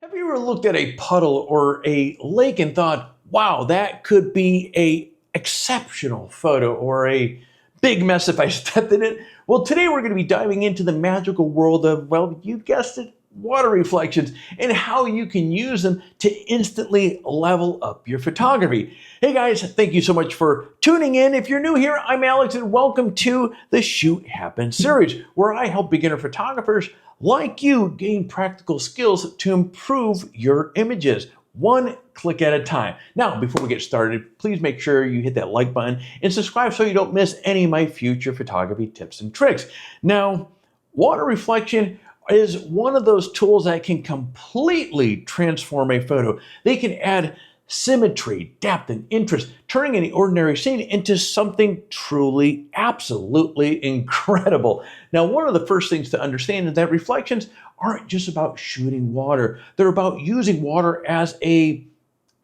Have you ever looked at a puddle or a lake and thought, wow, that could be a exceptional photo or a big mess if I stepped in it? Well, today we're going to be diving into the magical world of, well, you guessed it, water reflections and how you can use them to instantly level up your photography. Hey guys, thank you so much for tuning in. If you're new here, I'm Alex and welcome to the Shoot Happen series, where I help beginner photographers like you gain practical skills to improve your images, one click at a time. Now, before we get started, please make sure you hit that like button and subscribe so you don't miss any of my future photography tips and tricks. Now, water reflection is one of those tools that can completely transform a photo. They can add symmetry, depth, and interest, turning any ordinary scene into something truly, absolutely incredible. Now, one of the first things to understand is that reflections aren't just about shooting water. They're about using water as a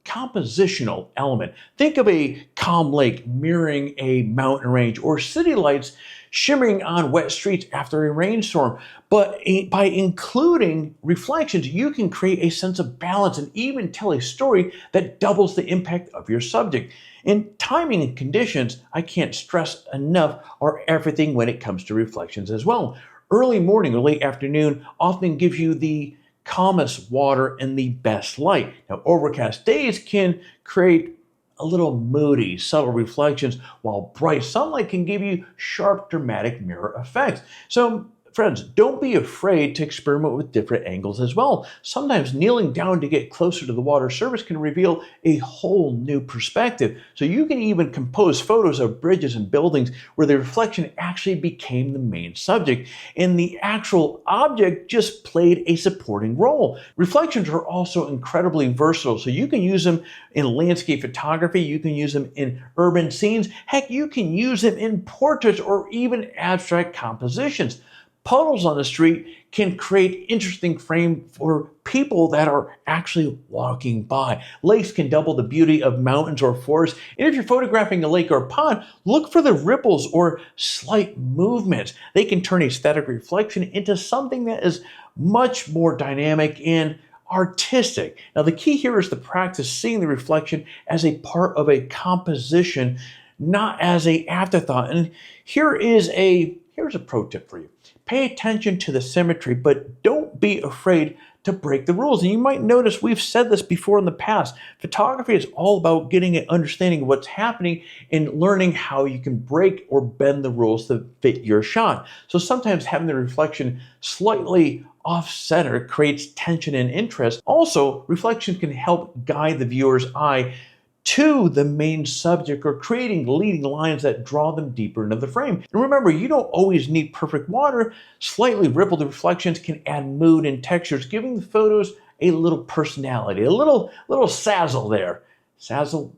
compositional element. Think of a calm lake mirroring a mountain range, or city lights shimmering on wet streets after a rainstorm. But by including reflections, you can create a sense of balance and even tell a story that doubles the impact of your subject. And timing and conditions, I can't stress enough, are everything when it comes to reflections as well. Early morning or late afternoon often gives you the calmest water and the best light. Now, overcast days can create a little moody, subtle reflections, while bright sunlight can give you sharp, dramatic mirror effects. So, friends, don't be afraid to experiment with different angles as well. Sometimes kneeling down to get closer to the water surface can reveal a whole new perspective. So you can even compose photos of bridges and buildings where the reflection actually became the main subject and the actual object just played a supporting role. Reflections are also incredibly versatile, so you can use them in landscape photography, you can use them in urban scenes, heck, you can use them in portraits or even abstract compositions. Puddles on the street can create interesting frame for people that are actually walking by. Lakes can double the beauty of mountains or forests. And if you're photographing a lake or a pond, look for the ripples or slight movements. They can turn a static reflection into something that is much more dynamic and artistic. Now, the key here is to practice seeing the reflection as a part of a composition, not as an afterthought. And here's a pro tip for you. Pay attention to the symmetry, but don't be afraid to break the rules. And you might notice we've said this before in the past. Photography is all about getting an understanding of what's happening and learning how you can break or bend the rules to fit your shot. So sometimes having the reflection slightly off-center creates tension and interest. Also, reflection can help guide the viewer's eye to the main subject or creating leading lines that draw them deeper into the frame. And remember, you don't always need perfect water. Slightly rippled reflections can add mood and textures, giving the photos a little personality, a little sazzle there. Sazzle?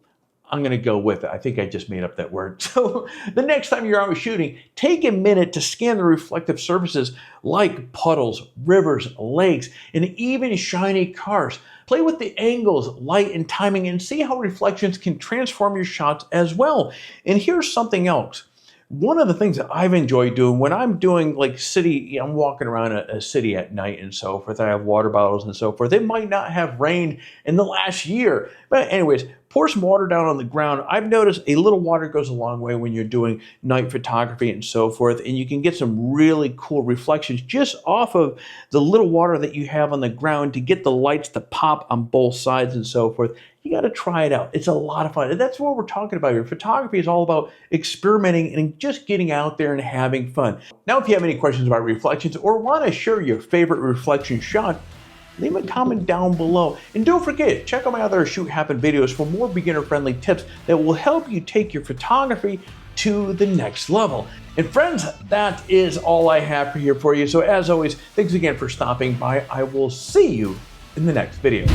I'm going to go with it. I think I just made up that word. So the next time you're out shooting, take a minute to scan the reflective surfaces like puddles, rivers, lakes, and even shiny cars. Play with the angles, light, and timing and see how reflections can transform your shots as well. And here's something else. One of the things that I've enjoyed doing when I'm doing like I'm walking around a city at night and so forth, I have water bottles and so forth. It might not have rained in the last year. But anyways, pour some water down on the ground. I've noticed a little water goes a long way when you're doing night photography and so forth, and you can get some really cool reflections just off of the little water that you have on the ground to get the lights to pop on both sides and so forth. You got to try it out. It's a lot of fun. And that's what we're talking about here. Photography is all about experimenting and just getting out there and having fun. Now, if you have any questions about reflections or want to share your favorite reflection shot, leave a comment down below. And don't forget, check out my other Shoot Happen videos for more beginner-friendly tips that will help you take your photography to the next level. And friends, that is all I have here for you. So as always, thanks again for stopping by. I will see you in the next video.